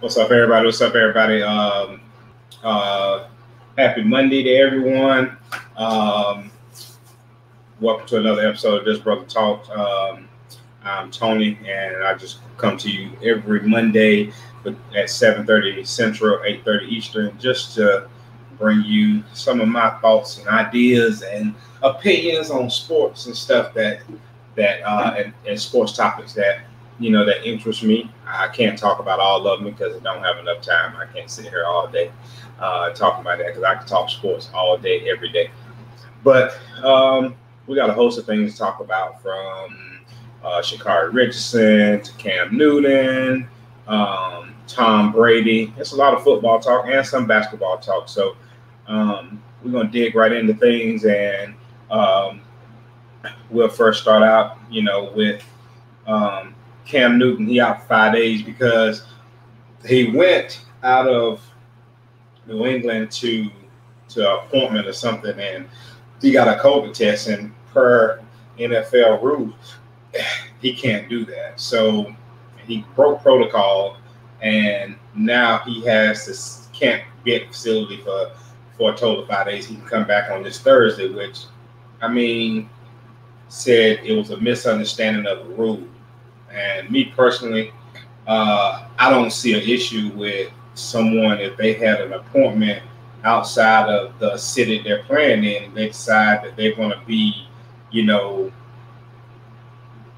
What's up, everybody? What's up, everybody? Uh, Happy Monday to everyone. Um, Welcome to another episode of This Brother Talk. I'm Tony, and I just come to you every Monday at 7:30 Central, 8:30 Eastern, just to bring you some of my thoughts and ideas and opinions on sports and stuff and sports topics that interest me. I can't talk about all of them because I don't have enough time. I can't sit here all day talking about that because I can talk sports all day, every day. But we got a host of things to talk about, from Shakari Richardson to Cam Newton, Tom Brady. It's a lot of football talk and some basketball talk. So we're going to dig right into things, and um, we'll first start out, with Cam Newton. He out for 5 days because he went out of New England to an appointment or something, and he got a COVID test, and per NFL rules, he can't do that. So he broke protocol, and now he can't be at the facility for a total of 5 days. He can come back on this Thursday, which, I mean, said it was a misunderstanding of the rule. And me personally, I don't see an issue with someone if they had an appointment outside of the city they're playing in, and they decide that they're going to be,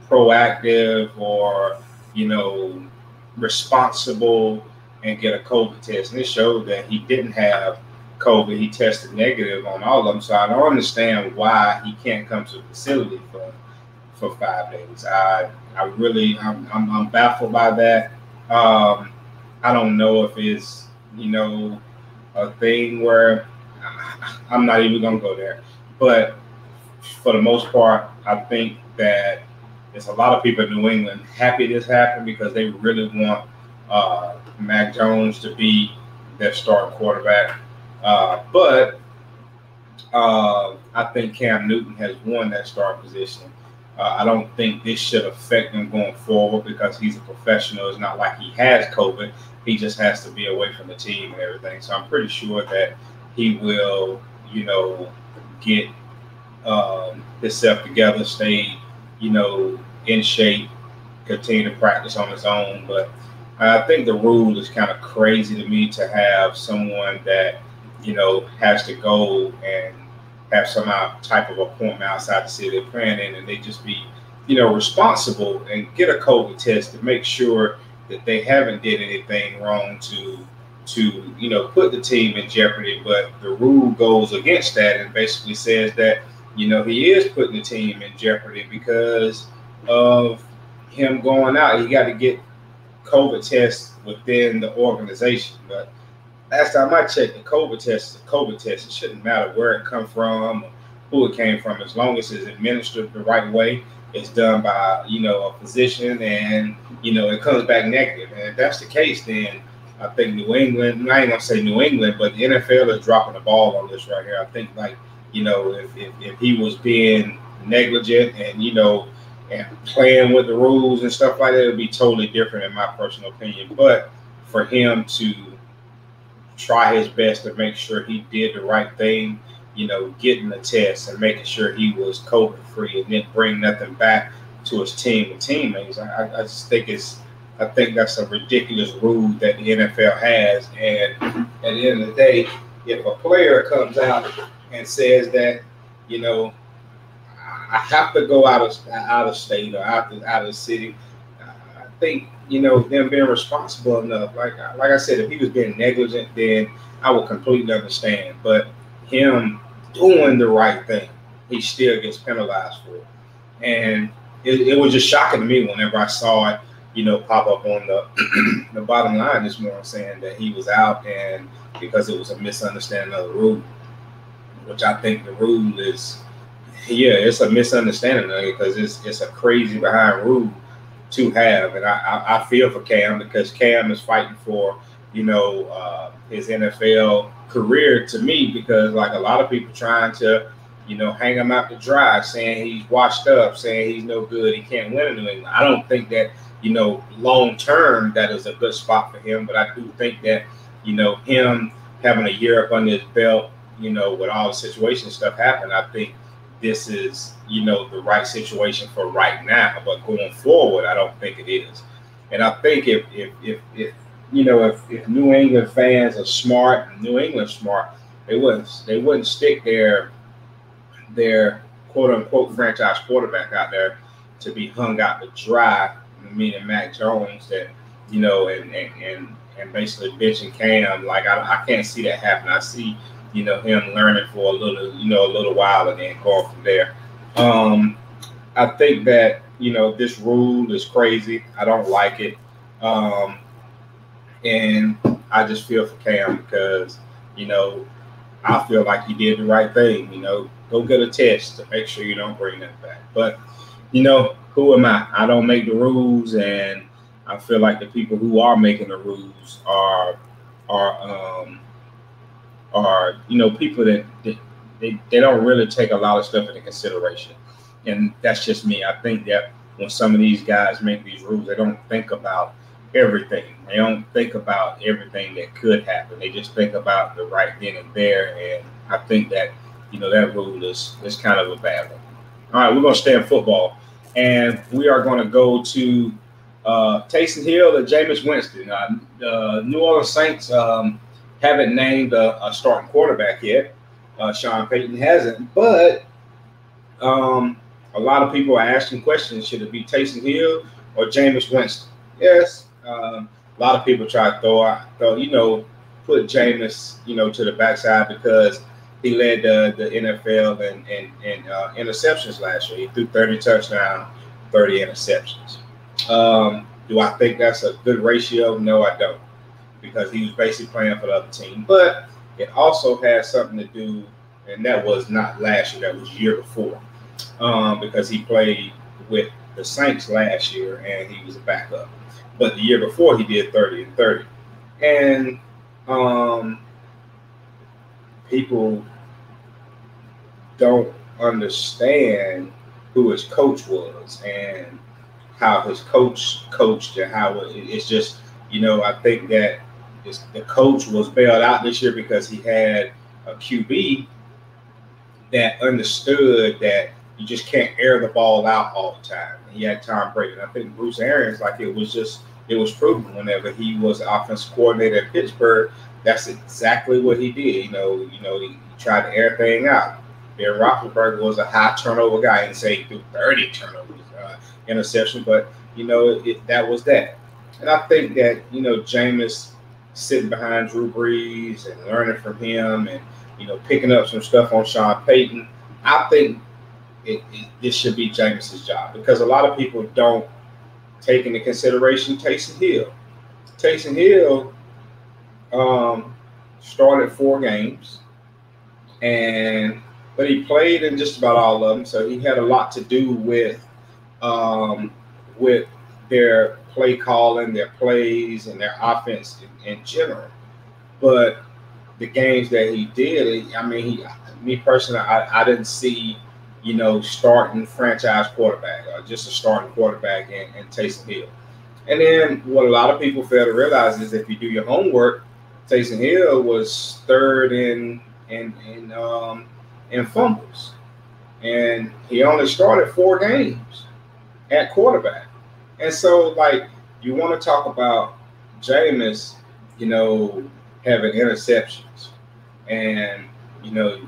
proactive or, responsible and get a COVID test. And it showed that he didn't have COVID. He tested negative on all of them. So I don't understand why he can't come to the facility for 5 days. I'm baffled by that. I don't know if it's, a thing where I'm not even going to go there. But for the most part, I think that there's a lot of people in New England happy this happened because they really want Mac Jones to be their starting quarterback. But I think Cam Newton has won that starting position. I don't think this should affect him going forward because he's a professional. It's not like he has COVID. He just has to be away from the team and everything. So I'm pretty sure that he will, get himself together, stay, in shape, continue to practice on his own. But I think the rule is kind of crazy to me to have someone that, has to go and have some type of appointment outside the city they're playing in, and they just be, responsible and get a COVID test to make sure that they haven't did anything wrong to put the team in jeopardy. But the rule goes against that and basically says that, he is putting the team in jeopardy because of him going out. He got to get COVID tests within the organization. But last time I checked, the COVID test is a COVID test. It shouldn't matter where it come from or who it came from, as long as it's administered the right way. It's done by, a physician, and, it comes back negative. And if that's the case, then I think New England, I ain't going to say New England, but the NFL is dropping the ball on this right here. I think, if he was being negligent and, and playing with the rules and stuff like that, it would be totally different in my personal opinion. But for him to try his best to make sure he did the right thing, getting the test and making sure he was COVID free, and then bring nothing back to his team and teammates. I just think that's a ridiculous rule that the NFL has. And at the end of the day, if a player comes out and says that, I have to go out of state or out of the city, I think, them being responsible enough. Like I said, if he was being negligent, then I would completely understand. But him doing the right thing, he still gets penalized for it. And it was just shocking to me whenever I saw it, pop up on the the bottom line this morning, saying that he was out and because it was a misunderstanding of the rule, which I think the rule is, it's a misunderstanding of it because it's a crazy behind rule to have. And I feel for Cam because Cam is fighting for, his NFL career, to me, because like a lot of people trying to, hang him out to dry, saying he's washed up, saying he's no good, he can't win in New England. I don't think that, long term that is a good spot for him, but I do think that, him having a year up under his belt, with all the situation stuff happen, I think this is, the right situation for right now. But going forward, I don't think it is. And I think if New England fans are smart and New England's smart, they wouldn't stick their quote unquote franchise quarterback out there to be hung out to dry, meaning Mac Jones, that and basically bitching Cam. Like I can't see that happen. I see him learning for a little while and then going from there. I think that this rule is crazy. I don't like it, and I just feel for Cam because I feel like he did the right thing. Go get a test to make sure you don't bring that back. But who am I? I don't make the rules, and I feel like the people who are making the rules are people that they don't really take a lot of stuff into consideration. And that's just me. I think that when some of these guys make these rules, they don't think about everything. They don't think about everything that could happen. They just think about the right then and there. And I think that, that rule is kind of a bad one. All right, we're going to stay in football. And we are going to go to Taysom Hill and Jameis Winston. The New Orleans Saints haven't named a starting quarterback yet. Sean Payton hasn't. But a lot of people are asking questions. Should it be Taysom Hill or Jameis Winston? Yes. A lot of people try to put Jameis, to the backside because he led the NFL in interceptions last year. He threw 30 touchdowns, 30 interceptions. Do I think that's a good ratio? No, I don't, because he was basically playing for the other team. But it also has something to do, and that was not last year, that was year before, because he played with the Saints last year and he was a backup. But the year before he did 30 and 30. And people don't understand who his coach was and how his coach coached and how it's just, I think that the coach was bailed out this year because he had a QB that understood that you just can't air the ball out all the time. And he had Tom Brady. And I think Bruce Arians, it was proven whenever he was the offensive coordinator in Pittsburgh, that's exactly what he did. He tried to air things out. Ben Roethlisberger was a high turnover guy, and say he threw 30 turnovers, interception, but that was that. And I think that Jameis sitting behind Drew Brees and learning from him, and picking up some stuff on Sean Payton, I think this should be Jameis's job, because a lot of people don't take into consideration Taysom Hill. Taysom Hill started 4 games, but he played in just about all of them, so he had a lot to do with their play calling, their plays, and their offense in general. But the games that he did, me personally, I didn't see, starting franchise quarterback or just a starting quarterback in Taysom Hill. And then what a lot of people fail to realize is if you do your homework, Taysom Hill was third in fumbles, and he only started 4 games at quarterback. And so, you want to talk about Jameis, having interceptions, and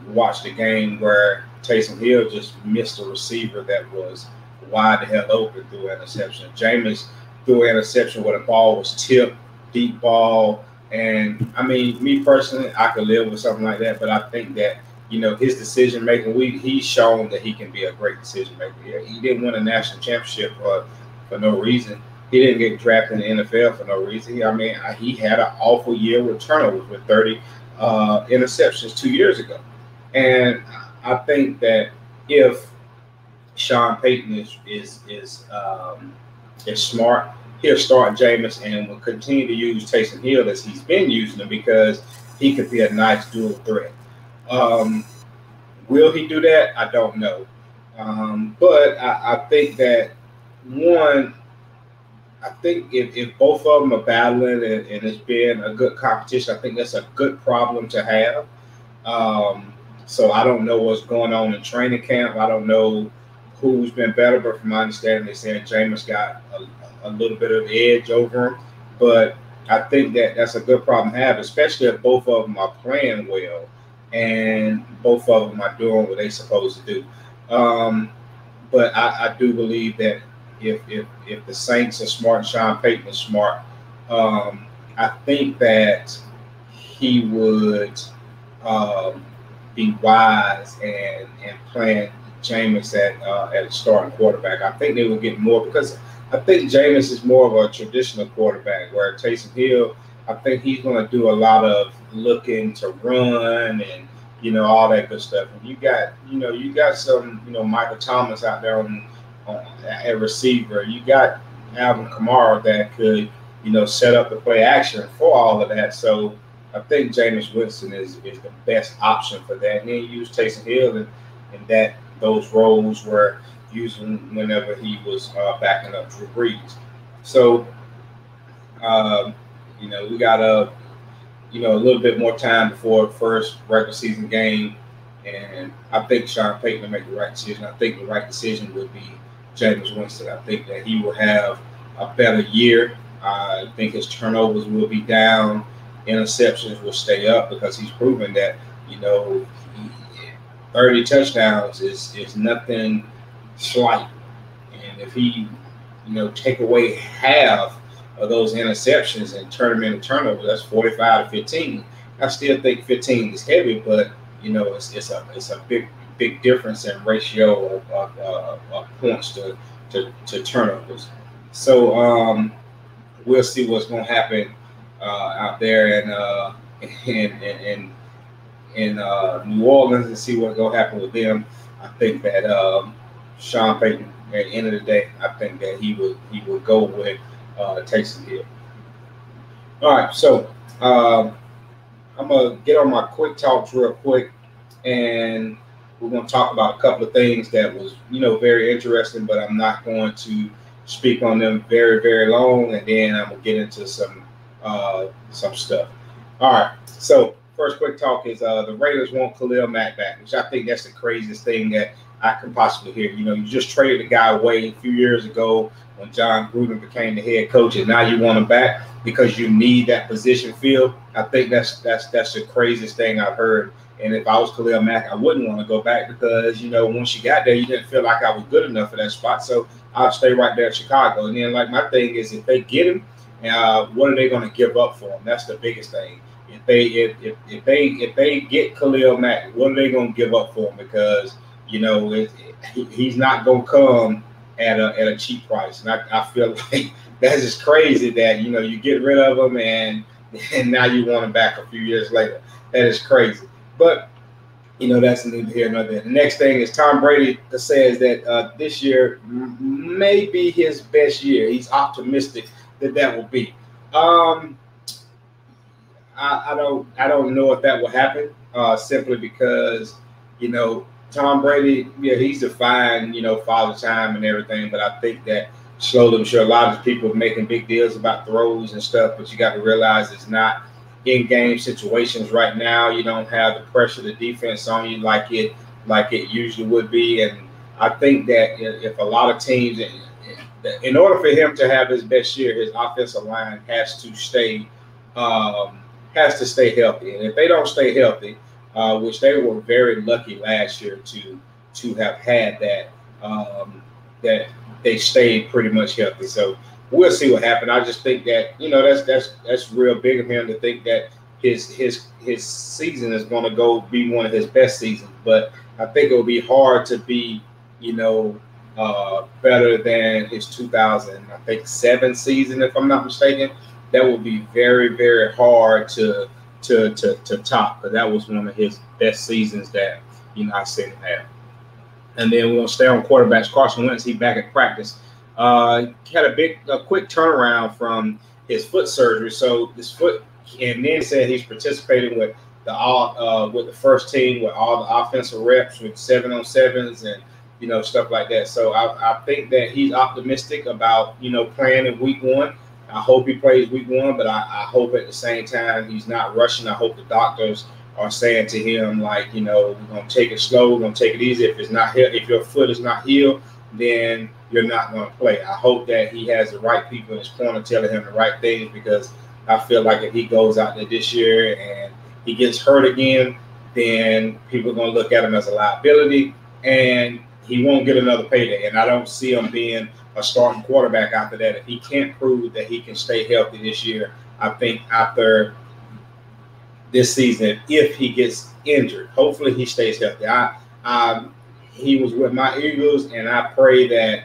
watch the game where Taysom Hill just missed a receiver that was wide the hell open through an interception. Jameis threw an interception where the ball was tipped, deep ball. And me personally, I could live with something like that, but I think that, his decision making, he's shown that he can be a great decision maker. He didn't win a national championship for no reason. He didn't get drafted in the NFL for no reason. He had an awful year with turnovers, with 30 interceptions 2 years ago. And I think that if Sean Payton is smart, he'll start Jameis and will continue to use Taysom Hill as he's been using him, because he could be a nice dual threat. Will he do that? I don't know. But I think that one, I think if both of them are battling and it's been a good competition, I think that's a good problem to have. So I don't know what's going on in training camp. I don't know who's been better, but from my understanding, they said Jameis got a little bit of edge over him. But I think that that's a good problem to have, especially if both of them are playing well and both of them are doing what they're supposed to do. But I do believe that if the Saints are smart and Sean Payton is smart, I think that he would be wise and playing Jameis at a starting quarterback. I think they will get more because I think Jameis is more of a traditional quarterback, where Taysom Hill, I think he's going to do a lot of looking to run and all that good stuff. And you got some Michael Thomas out there on at receiver. You got Alvin Kamara that could set up the play action for all of that. So I think Jameis Winston is the best option for that. And then you use Taysom Hill in those roles were using whenever he was backing up Drew Brees. So we got a little bit more time before the first regular season game, and I think Sean Payton will make the right decision. I think the right decision would be Jameis Winston. I think that he will have a better year. I think his turnovers will be down. Interceptions will stay up because he's proven that 30 touchdowns is nothing slight. And if he take away half of those interceptions and turn them into turnovers, that's 45 to 15. I still think 15 is heavy, but it's a big difference in ratio of points to turnovers. So we'll see what's going to happen out there in New Orleans and see what's going to happen with them. I think that Sean Payton, at the end of the day, I think that he would go with Taysom Hill. All right, so I'm gonna get on my quick talks real quick, and we're gonna talk about a couple of things that was very interesting, but I'm not going to speak on them very, very long, and then I'm gonna get into some stuff. All right, so first quick talk is the Raiders want Khalil Mack back, which I think that's the craziest thing that I can possibly hear. You just traded the guy away a few years ago when John Gruden became the head coach, and now you want him back because you need that position filled. I think that's the craziest thing I've heard. And if I was Khalil Mack, I wouldn't want to go back because once you got there, you didn't feel like I was good enough for that spot. So I'll stay right there in Chicago. And then my thing is, if they get him, what are they going to give up for him? That's the biggest thing. If they get Khalil Mack, what are they going to give up for him? Because he's not going to come at a cheap price, and I feel like that's just crazy that you get rid of him and now you want him back a few years later. That is crazy, but that's neither here nor there. The next thing is Tom Brady says that this year may be his best year. He's optimistic that will be. I don't know if that will happen simply because Tom Brady, he's a fine, father time and everything, but I think that slowly, I'm sure a lot of people are making big deals about throws and stuff, but you got to realize it's not in-game situations right now. You don't have the pressure of the defense on you like it usually would be, and I think that if a lot of teams, in order for him to have his best year, his offensive line has to stay healthy, and if they don't stay healthy, which they were very lucky last year to have had that they stayed pretty much healthy. So we'll see what happens. I just think that that's real big of him to think that his season is going to be one of his best seasons. But I think it will be hard to be better than his 2007 season, if I'm not mistaken. That would be very, very hard to top, but that was one of his best seasons that I seen him have. And then we're gonna stay on quarterbacks. Carson Wentz, he back at practice. Had a quick turnaround from his foot surgery. So his foot, and then said he's participating with with the first team with all the offensive reps with 7-on-7s and stuff like that. So I think that he's optimistic about playing in week 1. I hope he plays week 1, but I hope at the same time he's not rushing. I hope the doctors are saying to him, like, we're gonna take it slow, we're gonna take it easy. If your foot is not healed, then you're not gonna play. I hope that he has the right people in his corner telling him the right things, because I feel like if he goes out there this year and he gets hurt again, then people are gonna look at him as a liability, and he won't get another payday. And I don't see him being a starting quarterback after that. If he can't prove that he can stay healthy this year, I think after this season, if he gets injured, hopefully he stays healthy. He was with my Eagles, and I pray that,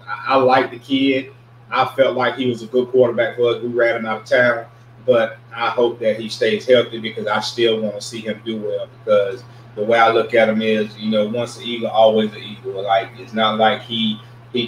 I like the kid. I felt like he was a good quarterback for us. We ran him out of town, but I hope that he stays healthy, because I still want to see him do well, because the way I look at him is, once an Eagle, always an Eagle. Like, it's not like he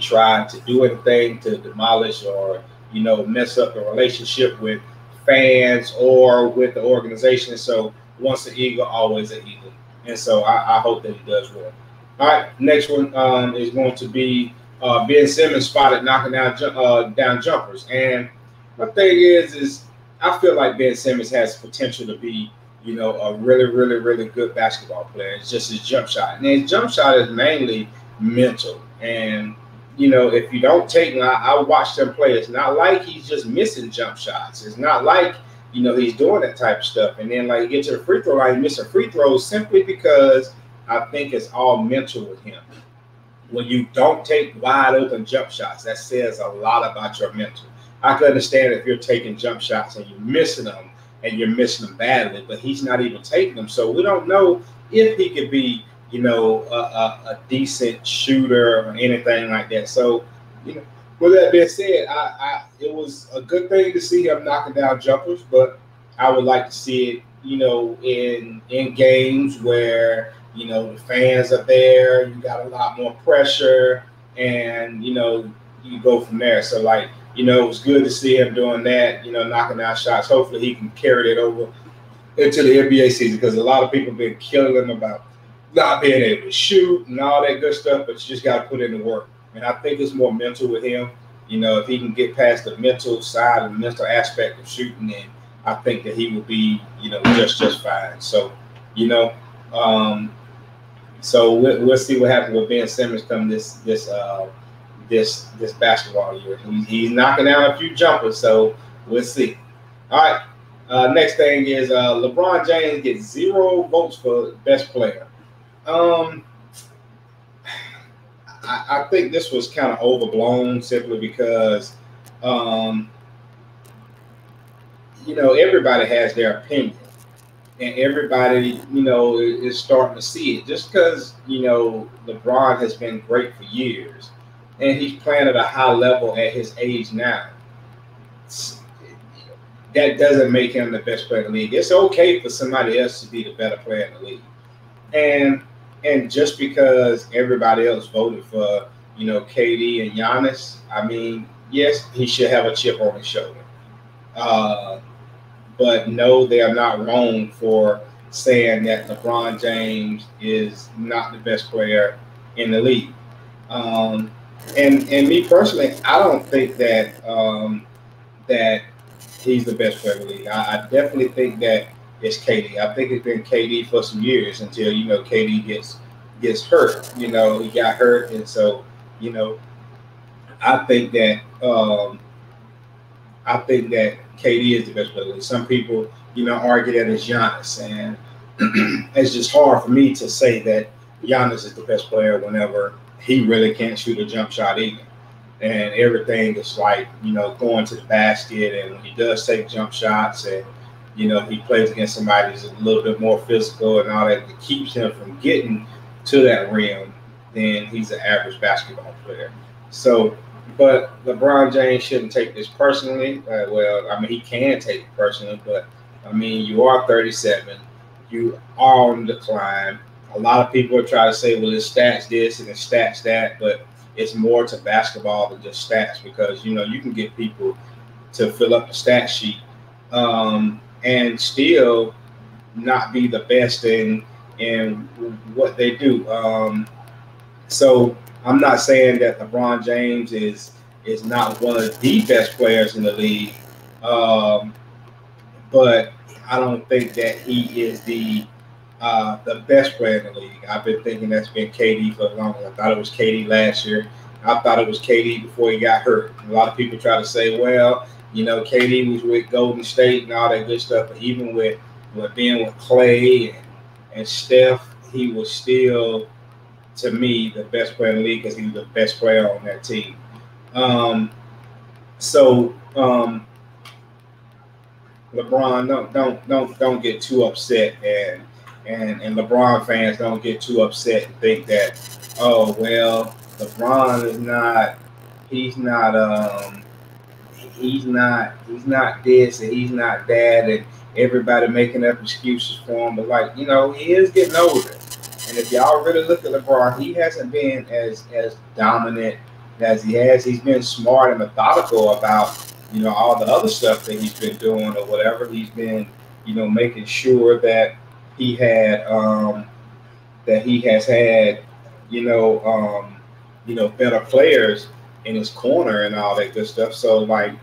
tried to do anything to demolish or, mess up the relationship with fans or with the organization. So once an Eagle, always an Eagle. And so I hope that he does well. All right, next one is going to be Ben Simmons spotted knocking down jumpers. And my thing is I feel like Ben Simmons has potential to be, a really, really, really good basketball player. It's just his jump shot. And his jump shot is mainly mental. And, if you don't take him, I watched him play. It's not like he's just missing jump shots. It's not like, he's doing that type of stuff. And then, like, you get to the free throw line, missing free throws simply because I think it's all mental with him. When you don't take wide open jump shots, that says a lot about your mental. I can understand if you're taking jump shots and you're missing them and you're missing them badly, but he's not even taking them. So we don't know if he could be, a decent shooter or anything like that. So, with that being said, it was a good thing to see him knocking down jumpers, but I would like to see it, in games where, the fans are there, you got a lot more pressure, and, you go from there. So, like, it was good to see him doing that, knocking down shots. Hopefully he can carry it over into the NBA season, because a lot of people have been killing him about not being able to shoot and all that good stuff, but you just got to put in the work. And I think it's more mental with him. If he can get past the mental side and the mental aspect of shooting, then I think that he will be, just fine. So, so we'll see what happens with Ben Simmons come this basketball year. He's knocking down a few jumpers, so we'll see. All right. Next thing is LeBron James gets 0 votes for best player. I think this was kind of overblown simply because, everybody has their opinion, and everybody, is starting to see it. Just because, LeBron has been great for years, and he's playing at a high level at his age now, that doesn't make him the best player in the league. It's okay for somebody else to be the better player in the league. And just because everybody else voted for, KD and Giannis, I mean, yes, he should have a chip on his shoulder. But no, they are not wrong for saying that LeBron James is not the best player in the league. And me personally, I don't think that that he's the best player in the league. I definitely think that it's KD. I think it's been KD for some years until, KD gets hurt. He got hurt, and so, I think that KD is the best player in the league. Some people, argue that it's Giannis, and it's just hard for me to say that Giannis is the best player whenever he really can't shoot a jump shot either. And everything is like, going to the basket, and when he does take jump shots, and he plays against somebody who's a little bit more physical and all that keeps him from getting to that rim, then he's an average basketball player. So, but LeBron James shouldn't take this personally. Well, I mean, he can take it personally, but I mean, you are 37. You are on the decline. A lot of people are trying to say, well, it's stats this and it's stats that, but it's more to basketball than just stats, because, you can get people to fill up the stat sheet and still not be the best in what they do. So I'm not saying that LeBron James is not one of the best players in the league, um, but I don't think that he is the best player in the league. I've been thinking that's been KD for the longest. I thought it was KD last year. I thought it was KD before he got hurt. A lot of people try to say, well, KD was with Golden State and all that good stuff, but even with being with Clay and Steph, he was still, to me, the best player in the league because he was the best player on that team. So LeBron, don't get too upset, and LeBron fans don't get too upset and think that, oh well, LeBron is not, he's not this and he's not that, and everybody making up excuses for him. But like, he is getting older, and if y'all really look at LeBron, he hasn't been as dominant as he has. He's been smart and methodical about all the other stuff that he's been doing or whatever. He's been making sure that he had that he has had better players in his corner and all that good stuff. So like,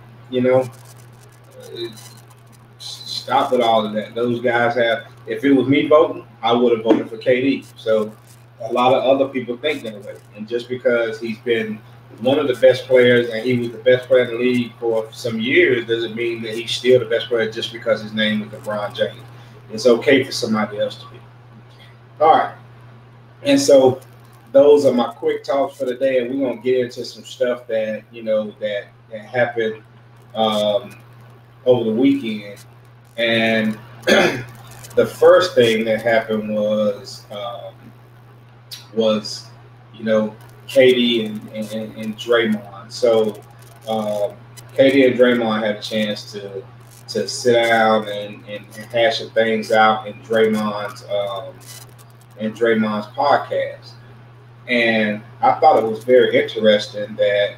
stop with all of that. Those guys have. If it was me voting, I would have voted for KD. So a lot of other people think that way, and just because he's been one of the best players and he was the best player in the league for some years doesn't mean that he's still the best player just because his name is LeBron James. It's okay for somebody else to be. All right. And so those are my quick talks for the day, and we're going to get into some stuff that, that happened over the weekend. And the first thing that happened was KD and Draymond. So KD and Draymond had a chance to sit down and hash some things out in Draymond's podcast. And I thought it was very interesting that,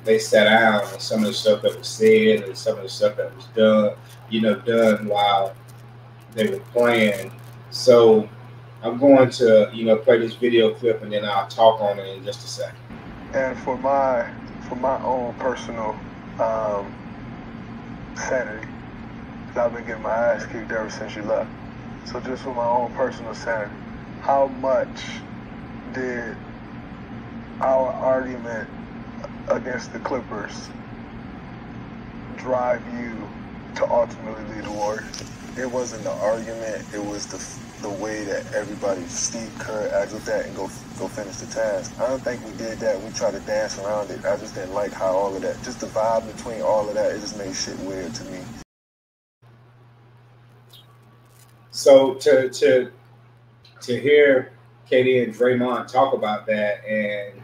they sat down and some of the stuff that was said and some of the stuff that was done while they were playing. So I'm going to, play this video clip and then I'll talk on it in just a second. And for my own personal sanity, because I've been getting my ass kicked ever since you left. So just for my own personal sanity, how much did our argument against the Clippers drive you to ultimately lead the Warriors? It wasn't the argument, it was the way that everybody, Steve Kerr, acted with that and go finish the task. I don't think we did that. We tried to dance around it. I just didn't like how all of that, just the vibe between all of that, it just made shit weird to me. So to hear KD and Draymond talk about that, and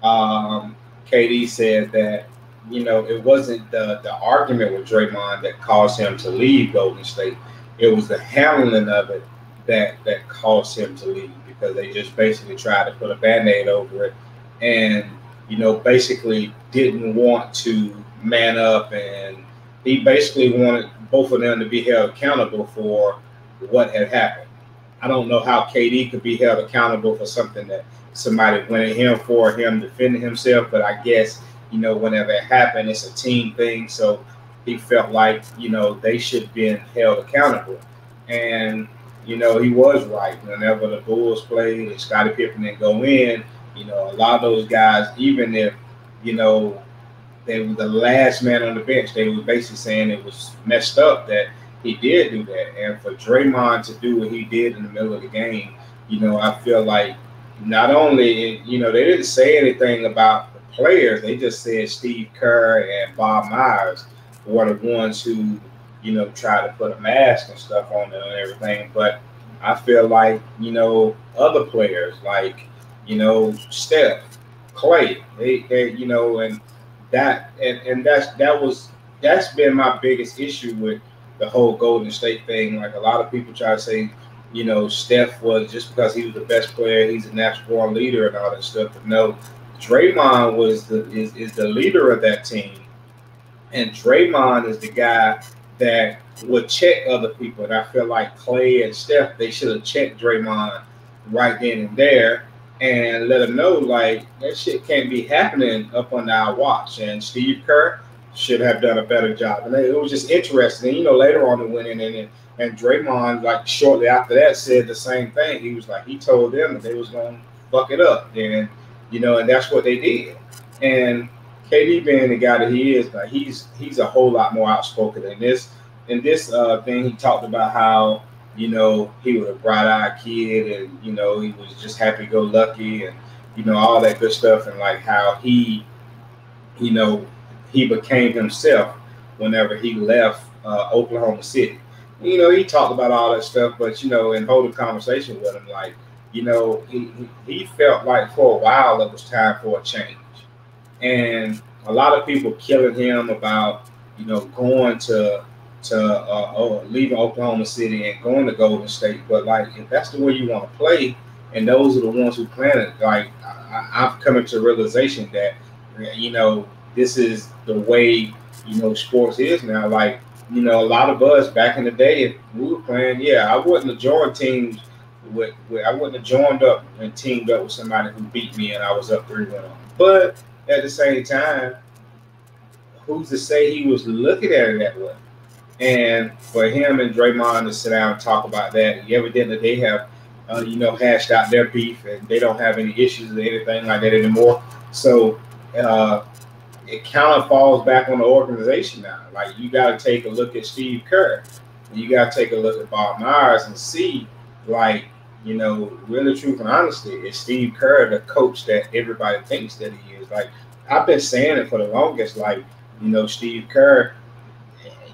KD said that, it wasn't the argument with Draymond that caused him to leave Golden State. It was the handling of it that caused him to leave, because they just basically tried to put a Band-Aid over it and, basically didn't want to man up. And he basically wanted both of them to be held accountable for what had happened. I don't know how KD could be held accountable for something that somebody went at him for him defending himself, but I guess, whenever it happened, it's a team thing. So he felt like, they should have been held accountable. And, he was right. Whenever the Bulls played and Scottie Pippen didn't go in, a lot of those guys, even if, they were the last man on the bench, they were basically saying it was messed up that he did do that. And for Draymond to do what he did in the middle of the game, I feel like not only, they didn't say anything about the players, they just said Steve Kerr and Bob Myers were the ones who, tried to put a mask and stuff on them and everything. But I feel like, other players like, Steph, Clay, they and that's been my biggest issue with the whole Golden State thing. Like, a lot of people try to say, Steph was, just because he was the best player, he's a natural born leader and all that stuff. But no, Draymond is the leader of that team. And Draymond is the guy that would check other people. And I feel like Clay and Steph, they should have checked Draymond right then and there and let him know, like, that shit can't be happening up under our watch. And Steve Kerr should have done a better job. And it was just interesting. And, later on, he went in and Draymond, like, shortly after that, said the same thing. He was like, he told them that they was going to fuck it up. And, and that's what they did. And KD being the guy that he is, like, he's a whole lot more outspoken than this. In this thing, he talked about how, he was a bright-eyed kid and, he was just happy-go-lucky and, all that good stuff. And, like, how he became himself whenever he left Oklahoma City. He talked about all that stuff, but, in holding conversation with him, like, he felt like for a while it was time for a change. And a lot of people killing him about, going to leaving Oklahoma City and going to Golden State. But, like, if that's the way you want to play, and those are the ones who plan it, like, I've come into realization that, this is the way, sports is now. Like, a lot of us back in the day, if we were playing, I wouldn't have joined teams I wouldn't have joined up and teamed up with somebody who beat me and I was up 3-1. But at the same time, who's to say he was looking at it that way? And for him and Draymond to sit down and talk about that, evidently they have, hashed out their beef and they don't have any issues or anything like that anymore. So it kind of falls back on the organization now. Like, you got to take a look at Steve Kerr. And you got to take a look at Bob Myers and see, like, really, truth and honesty, is Steve Kerr the coach that everybody thinks that he is? Like, I've been saying it for the longest, like, Steve Kerr,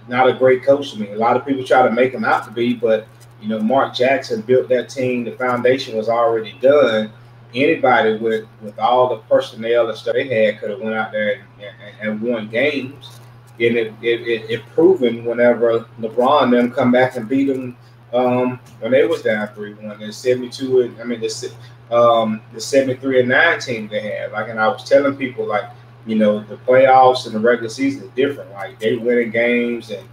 not a great coach to me. A lot of people try to make him out to be, but, Mark Jackson built that team. The foundation was already done. Anybody with all the personnel and stuff they had could have went out there and won games. And it proven whenever LeBron and them come back and beat them when they was down 3-1. The 72, the 73-9 team they had. Like, and I was telling people, like, the playoffs and the regular season is different. Like, they winning games and,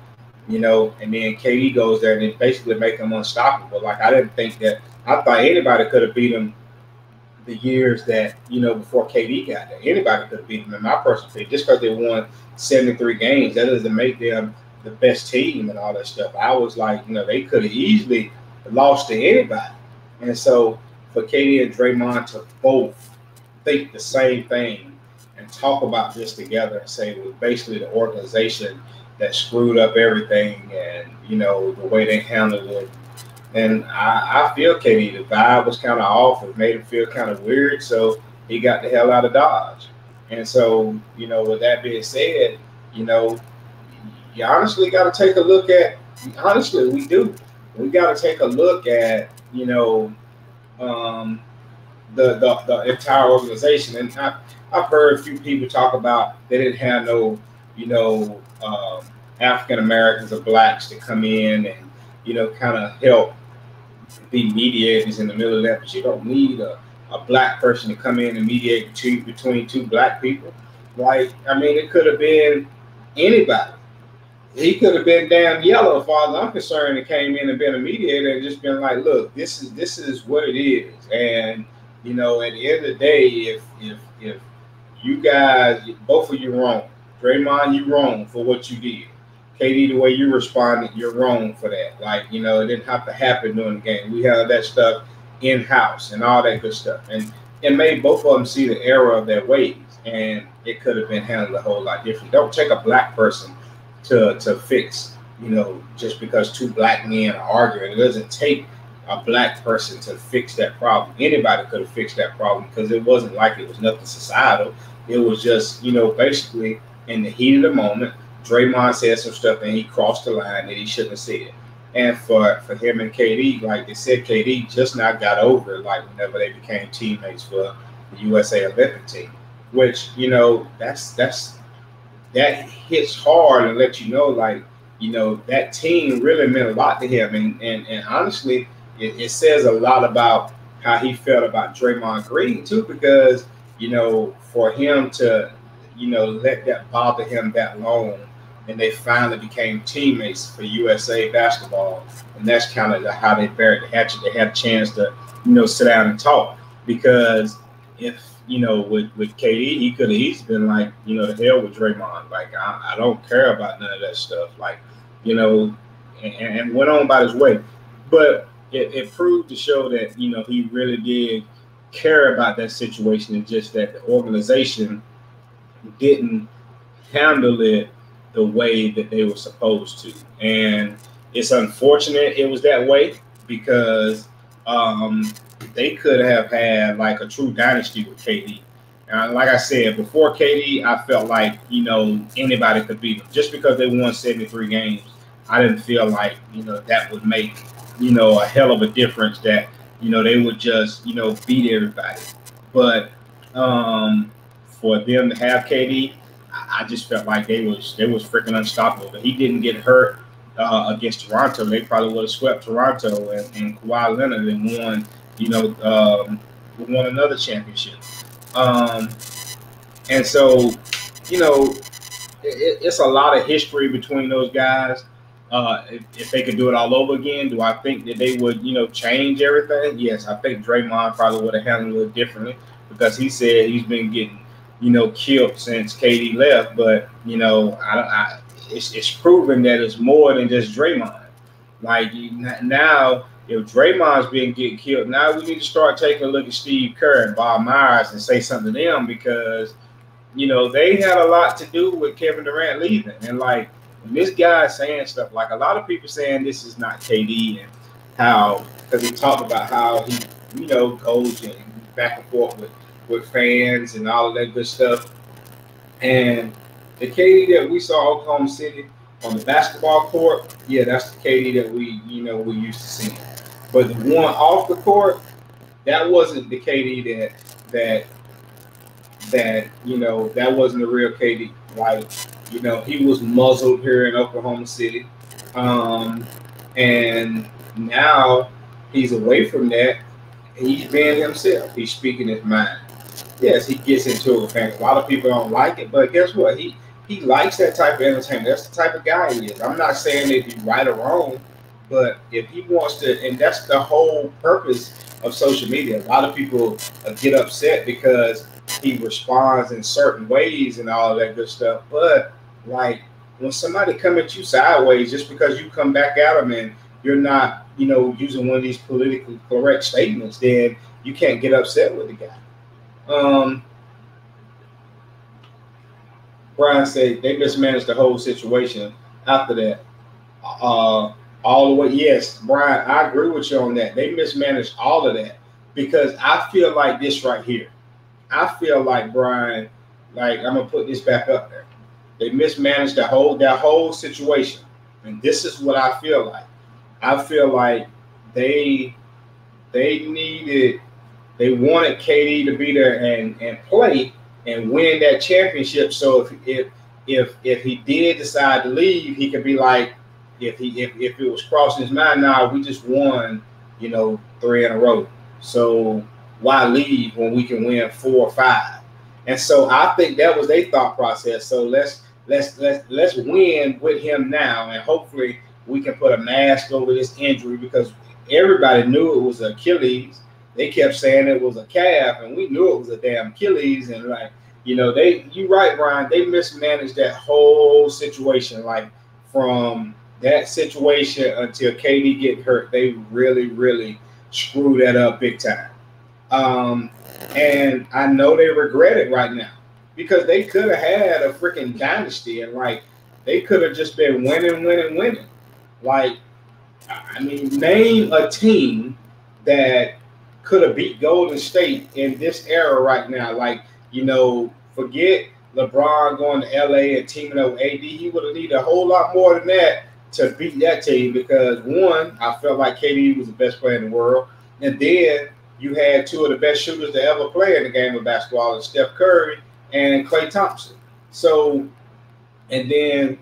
and then KD goes there and they basically make them unstoppable. Like, I thought anybody could have beat them the years that, before KD got there. Anybody could have beat them in my personal opinion. Just because they won 73 games, that doesn't make them the best team and all that stuff. I was like, they could have easily lost to anybody. And so for KD and Draymond to both think the same thing and talk about this together and say it was basically the organization that screwed up everything and, the way they handled it. And I feel KD, the vibe was kind of off. It made him feel kind of weird. So he got the hell out of Dodge. And so, with that being said, you honestly got to take a look at, honestly, we do. We got to take a look at, the entire organization. And I've heard a few people talk about they didn't have no, African Americans or blacks to come in and, kind of help be mediators in the middle of that. But you don't need a black person to come in and mediate between two black people. Like, it could have been anybody. He could have been damn yellow, as far as I'm concerned, and came in and been a mediator and just been like, look, this is what it is. And, at the end of the day, if you guys, both of you wrong. Draymond, you wrong for what you did. KD, the way you responded, you're wrong for that. Like, it didn't have to happen during the game. We had that stuff in-house and all that good stuff. And it made both of them see the error of their ways. And it could have been handled a whole lot different. Don't take a black person to fix, just because two black men are arguing. It doesn't take a black person to fix that problem. Anybody could have fixed that problem because it wasn't like it was nothing societal. It was just, basically in the heat of the moment, Draymond said some stuff and he crossed the line that he shouldn't have said. And for him and KD, like they said, KD just now got over it, like whenever they became teammates for the USA Olympic team, which, that hits hard and let you know, like, that team really meant a lot to him. And honestly, it says a lot about how he felt about Draymond Green too, because, for him to, let that bother him that long and they finally became teammates for USA basketball. And that's kind of how they buried the hatchet. They had a chance to, sit down and talk, because if, with KD, he could have easily been like, the hell with Draymond. Like, I don't care about none of that stuff. Like, and went on about his way. But it proved to show that, he really did care about that situation. It's just that the organization didn't handle it the way that they were supposed to. And it's unfortunate it was that way, because they could have had like a true dynasty with KD. And like I said, before KD, I felt like, anybody could beat them. Just because they won 73 games, I didn't feel like, that would make, a hell of a difference, that, they would just, beat everybody. But for them to have KD, I just felt like they was freaking unstoppable. But he didn't get hurt against Toronto. They probably would have swept Toronto, and Kawhi Leonard and won, won another championship. And so, it's a lot of history between those guys. If they could do it all over again, do I think that they would, change everything? Yes, I think Draymond probably would have handled it differently, because he said he's been getting, killed since KD left. But, it's proven that it's more than just Draymond. Like, now, if Draymond's been getting killed, now we need to start taking a look at Steve Kerr and Bob Myers and say something to them, because, they had a lot to do with Kevin Durant leaving. And, like, when this guy is saying stuff, like a lot of people saying this is not KD, and how, because he talked about how he, goes and back and forth with fans and all of that good stuff. And the KD that we saw in Oklahoma City on the basketball court, yeah, that's the KD that we used to seeing. But the one off the court, that wasn't the KD that wasn't the real KD. Like, he was muzzled here in Oklahoma City. And now he's away from that. He's being himself. He's speaking his mind. Yes, he gets into it with fans. A lot of people don't like it, but guess what? He likes that type of entertainment. That's the type of guy he is. I'm not saying that he's right or wrong, but if he wants to, and that's the whole purpose of social media. A lot of people get upset because he responds in certain ways and all of that good stuff. But like, when somebody come at you sideways, just because you come back at them and you're not, using one of these politically correct statements, then you can't get upset with the guy. Brian said they mismanaged the whole situation after that. All the way. Yes, Brian, I agree with you on that. They mismanaged all of that, because I feel like this right here. I feel like, Brian, like, I'm gonna put this back up there. They mismanaged that whole situation, and this is what I feel like. I feel like they wanted KD to be there and play and win that championship. So if he did decide to leave, he could be like, if it was crossing his mind, now we just won, 3 in a row. So why leave when we can win 4 or 5? And so I think that was their thought process. So let's win with him now, and hopefully we can put a mask over this injury, because everybody knew it was Achilles. They kept saying it was a calf, and we knew it was a damn Achilles. And like, you're right, Brian. They mismanaged that whole situation. Like, from that situation until KD get hurt, they really, really screwed that up big time. And I know they regret it right now, because they could have had a freaking dynasty, and like, they could have just been winning. Like, I mean, name a team that could have beat Golden State in this era right now. Like, forget LeBron going to LA and teaming up with AD. He would have needed a whole lot more than that to beat that team, because one, I felt like KD was the best player in the world, and then you had 2 of the best shooters to ever play in the game of basketball, Steph Curry and Klay Thompson. So, and then,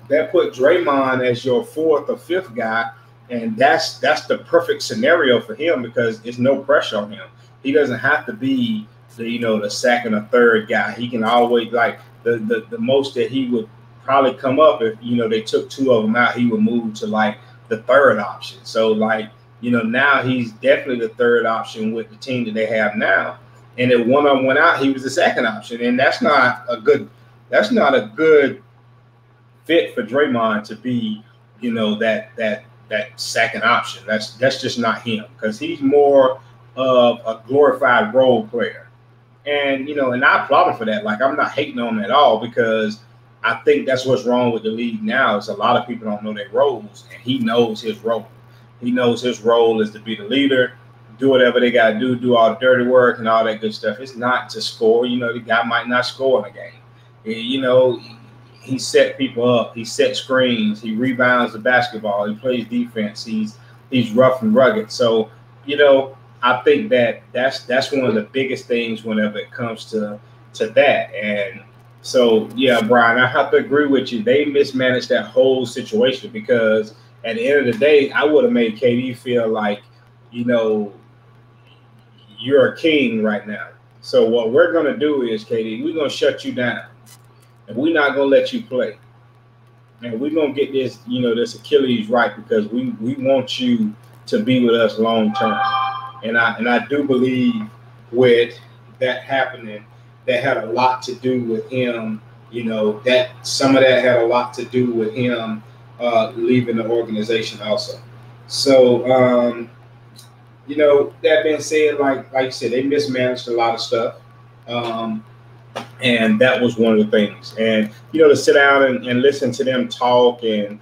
that put Draymond as your 4th or 5th guy, and that's the perfect scenario for him, because there's no pressure on him. He doesn't have to be the 2nd or 3rd guy. He can always, like, the most that he would probably come up if, they took two of them out, he would move to like the third option. So like, now he's definitely the third option with the team that they have now. And if one of them went out, he was the second option. And that's not a good fit for Draymond to be, that second option. That's just not him, because he's more of a glorified role player. And, and I applaud him for that. Like, I'm not hating on him at all, because I think that's what's wrong with the league now is a lot of people don't know their roles, and he knows his role. He knows his role is to be the leader, do whatever they got to do all the dirty work and all that good stuff. It's not to score. The guy might not score in a game. He set people up. He sets screens. He rebounds the basketball. He plays defense. He's rough and rugged. So, I think that's one of the biggest things whenever it comes to that. And so, yeah, Brian, I have to agree with you. They mismanaged that whole situation, because at the end of the day, I would have made KD feel like, you're a king right now. So what we're going to do is, KD, we're going to shut you down, and we're not going to let you play. And we're going to get this, this Achilles right, because we want you to be with us long term. And I do believe with that happening, that had a lot to do with him, that some of that had a lot to do with him leaving the organization also. So, that being said, like you said, they mismanaged a lot of stuff. And that was one of the things. And, to sit down and listen to them talk and,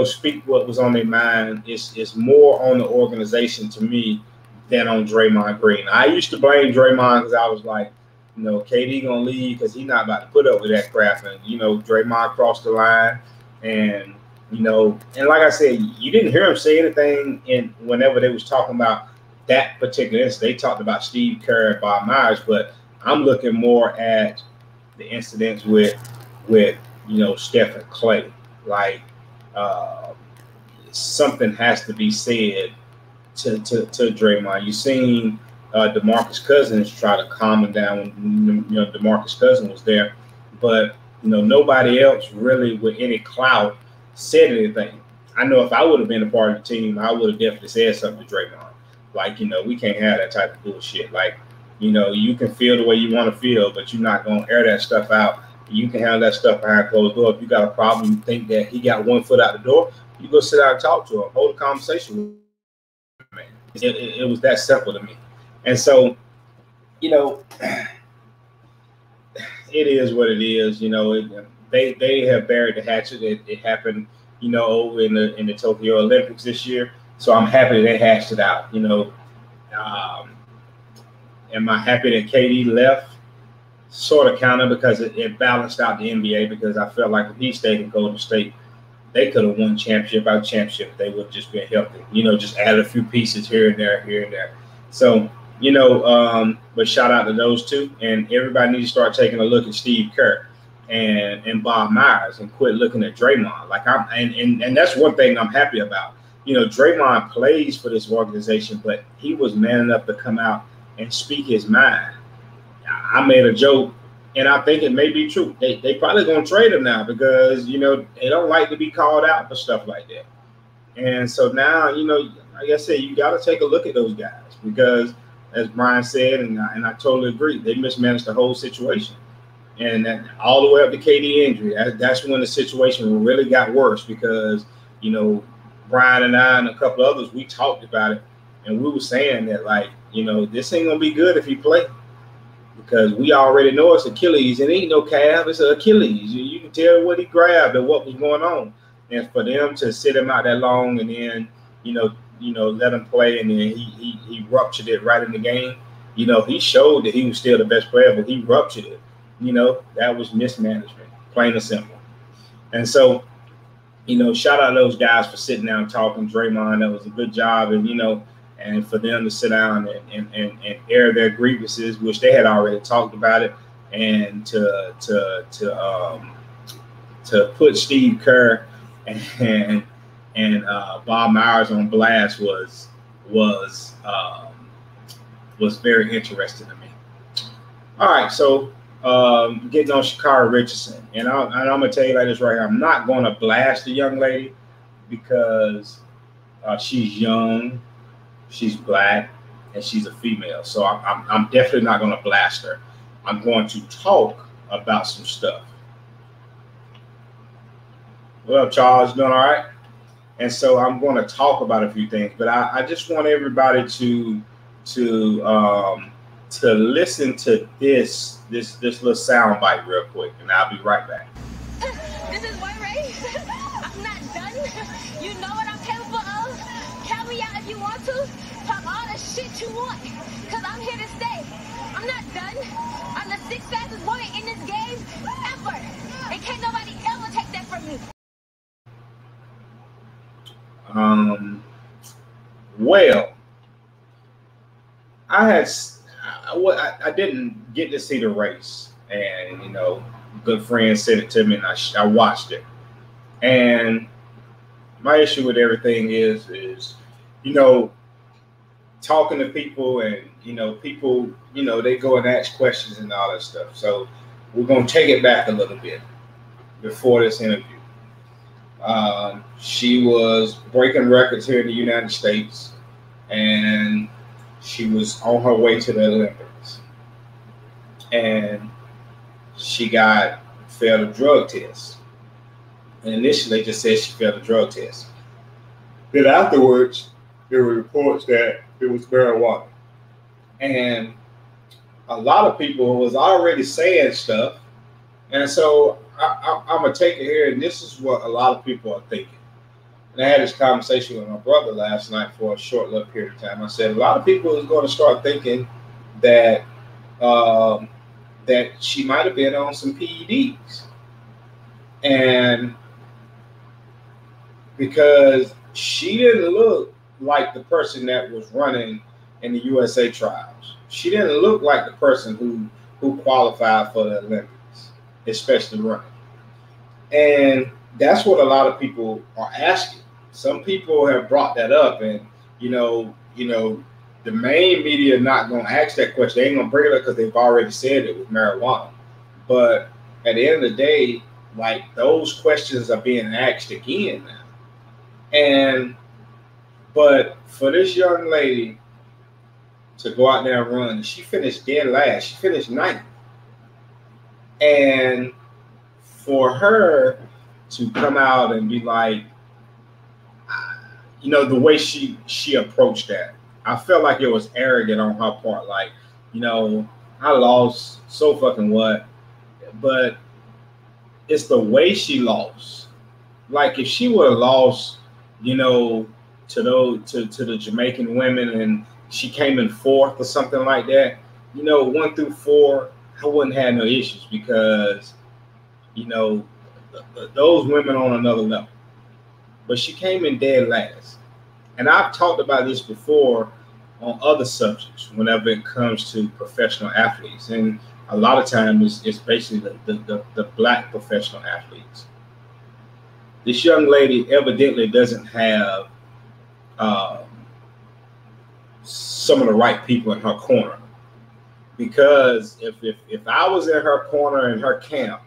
speak what was on their mind is more on the organization to me than on Draymond Green. I used to blame Draymond because I was like, KD gonna leave because he's not about to put up with that crap. And, Draymond crossed the line. And, and like I said, you didn't hear him say anything whenever they was talking about that particular incident. They talked about Steve Kerr and Bob Myers, but I'm looking more at the incidents with Steph and Clay. Like, something has to be said to Draymond. You've seen DeMarcus Cousins try to calm him down when DeMarcus Cousins was there, but nobody else really with any clout said anything. I know if I would have been a part of the team, I would have definitely said something to Draymond. Like, we can't have that type of bullshit. Like, you can feel the way you want to feel, but you're not gonna air that stuff out. You can handle that stuff behind closed door. If you got a problem, you think that he got one foot out the door, you go sit down and talk to him, hold a conversation with him. Man, it was that simple to me. And so, it is what it is. They have buried the hatchet. It happened, over in the Tokyo Olympics this year. So I'm happy they hashed it out. Am I happy that KD left? Sort of, kind of, because it balanced out the NBA, because I felt like if he stayed in Golden State, they could have won championship by championship. They would have just been healthy. Just added a few pieces here and there. So, but shout out to those two. And everybody needs to start taking a look at Steve Kerr and Bob Myers and quit looking at Draymond. Like, and that's one thing I'm happy about. Draymond plays for this organization, but he was man enough to come out and speak his mind. I made a joke, and I think it may be true. They probably gonna trade him now, because they don't like to be called out for stuff like that. And so now, like I said, you got to take a look at those guys, because as Brian said, and I totally agree, they mismanaged the whole situation. And that, all the way up to KD injury, that's when the situation really got worse, because Brian and I and a couple others, we talked about it, and we were saying that, like, this ain't gonna be good if he play, because we already know it's Achilles. It ain't no calf, it's an Achilles. You can tell what he grabbed and what was going on. And for them to sit him out that long and then, let him play, and then he ruptured it right in the game. He showed that he was still the best player, but he ruptured it. That was mismanagement, plain and simple. And so, shout out to those guys for sitting down and talking. Draymond, that was a good job. And for them to sit down and air their grievances, which they had already talked about it, and to put Steve Kerr and Bob Myers on blast was very interesting to me. All right, so getting on Carri Richardson. And I'm going to tell you like this right here. I'm not going to blast the young lady because she's young, she's black, and she's a female. So I'm definitely not going to blast her. I'm going to talk about some stuff. What up, Charles? Doing all right? And so I'm going to talk about a few things, but I just want everybody to listen to this little sound bite real quick, and I'll be right back. This is one race. I'm not done. You know what I'm capable of. Count me out if you want to. Talk all the shit you want, because I'm here to stay. I'm not done. I'm the 6th fastest woman in this game ever. And can't nobody ever take that from me. Well, I didn't get to see the race, and a good friend sent it to me, and I watched it. And my issue with everything is talking to people, and people they go and ask questions and all that stuff. So we're gonna take it back a little bit before this interview. She was breaking records here in the United States, and she was on her way to the Olympics. And she failed a drug test. And initially they just said she failed a drug test. Then afterwards, there were reports that it was marijuana. And a lot of people was already saying stuff. And so I'm going to take it here, and this is what a lot of people are thinking. And I had this conversation with my brother last night for a short little period of time. I said a lot of people is going to start thinking that that she might have been on some PEDs. And because she didn't look like the person that was running in the USA trials. She didn't look like the person who qualified for the Olympics, especially running. And that's what a lot of people are asking. Some people have brought that up, and the main media not going to ask that question. They ain't going to bring it up because they've already said it was marijuana. But at the end of the day, like, those questions are being asked again now. But for this young lady to go out there and run, she finished dead last. She finished 9th. And for her to come out and be like, the way she approached that, I felt like it was arrogant on her part. Like, I lost, so fucking what? But it's the way she lost. Like, if she would have lost, to the Jamaican women, and she came in 4th or something like that, 1 through 4, I wouldn't have no issues, because those women on another level. But she came in dead last. And I've talked about this before on other subjects whenever it comes to professional athletes. And a lot of times it's basically the black professional athletes. This young lady evidently doesn't have some of the right people in her corner. Because if I was in her corner in her camp,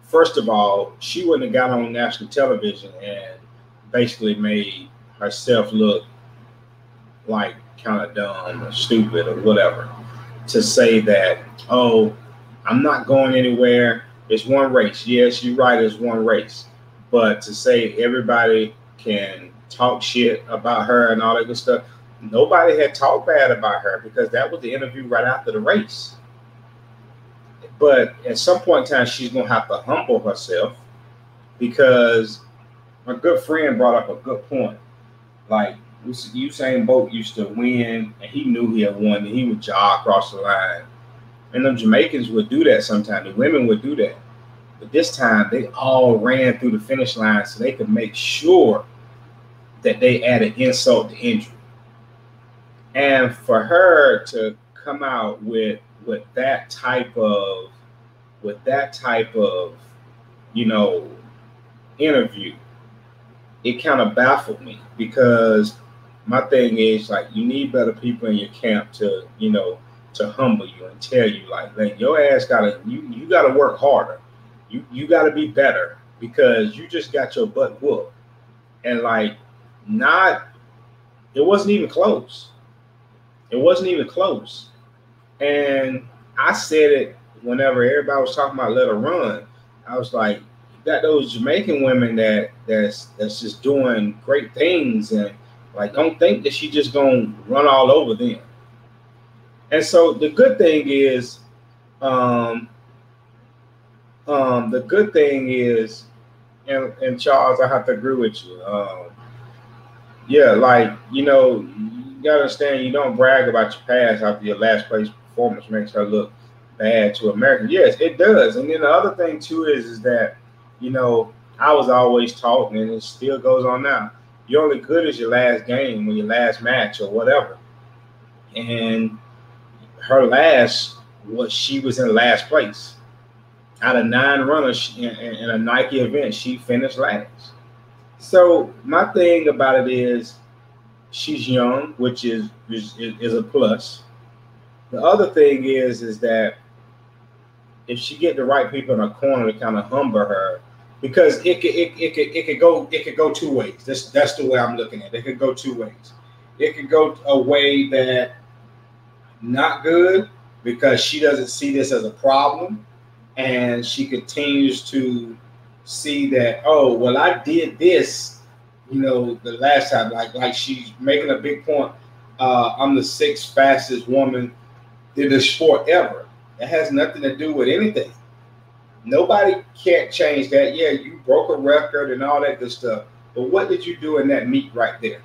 first of all, she wouldn't have got on national television and basically made herself look like kind of dumb or stupid or whatever, to say that, oh, I'm not going anywhere. It's one race. Yes, you're right, it's one race. But to say everybody can talk shit about her and all that good stuff, nobody had talked bad about her, because that was the interview right after the race. But at some point in time, she's going to have to humble herself, because my good friend brought up a good point. Like, Usain Bolt used to win, and he knew he had won, and he would jog across the line. And the Jamaicans would do that sometimes. The women would do that. But this time, they all ran through the finish line so they could make sure that they added insult to injury. And for her to come out with that type of interview, it kind of baffled me, because my thing is, like, you need better people in your camp to to humble you and tell you like your ass gotta you gotta work harder. You gotta be better because you just got your butt whooped. And like it wasn't even close. It wasn't even close. And I said it whenever everybody was talking about let her run. I was like, you got those Jamaican women that's just doing great things, and like don't think that she just gonna run all over them. And so the good thing is, and Charles, I have to agree with you. Yeah, like you gotta understand, you don't brag about your past after your last place performance makes her look bad to Americans. Yes, it does. And then the other thing too is that, I was always taught, and it still goes on now, you're only good as your last game or your last match or whatever. And she was in last place. Out of 9 runners in a Nike event, she finished last. So my thing about it is she's young, which is a plus. The other thing is that if she get the right people in her corner to kind of humble her, because it could go 2 ways. That's the way I'm looking at it. It could go 2 ways. It could go a way that not good because she doesn't see this as a problem, and she continues to see that, oh, well, I did this, the last time, like she's making a big point. I'm the 6th fastest woman in the sport ever. It has nothing to do with anything. Nobody can't change that. Yeah, you broke a record and all that good stuff. But what did you do in that meet right there?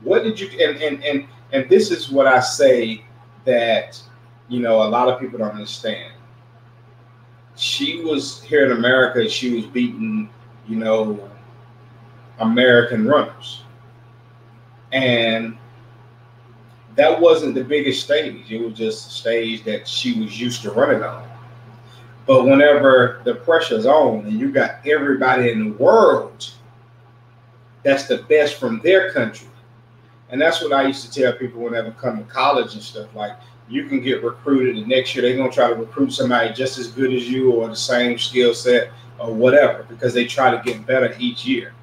What did you and this is what I say that a lot of people don't understand. She was here in America, she was beating, American runners. And that wasn't the biggest stage. It was just a stage that she was used to running on. But whenever the pressure's on and you got everybody in the world that's the best from their country, and that's what I used to tell people whenever come to college and stuff, like you can get recruited the next year, they're going to try to recruit somebody just as good as you or the same skill set or whatever, because they try to get better each year.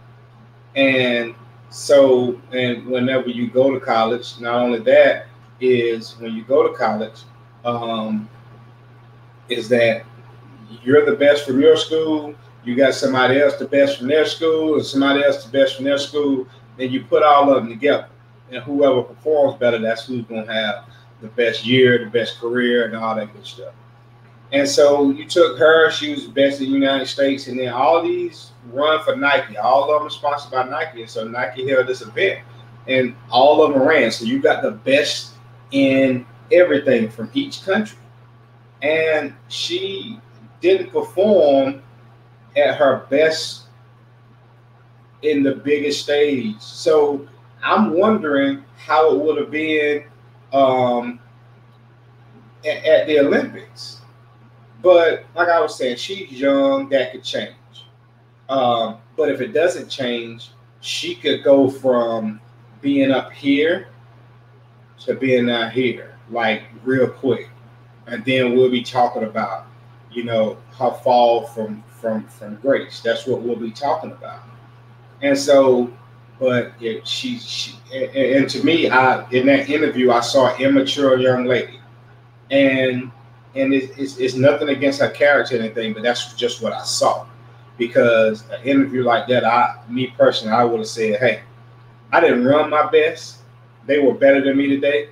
And so, and whenever you go to college, not only that, is when you go to college, is that you're the best from your school, you got somebody else the best from their school, and somebody else the best from their school, then you put all of them together. And whoever performs better, that's who's going to have the best year, the best career, and all that good stuff. And so you took her, she was the best in the United States, and then all these run for Nike. All of them are sponsored by Nike. And so Nike held this event, and all of them ran. So you got the best in everything from each country. And she didn't perform at her best in the biggest stage. So I'm wondering how it would have been at the Olympics. But like I was saying, she's young, that could change. But if it doesn't change, she could go from being up here to being out here, like real quick. And then we'll be talking about, her fall from grace. That's what we'll be talking about. And so, but and to me, in that interview, I saw an immature young lady. And it's nothing against her character or anything, but that's just what I saw. Because an interview like that, me personally, I would have said, hey, I didn't run my best. They were better than me today.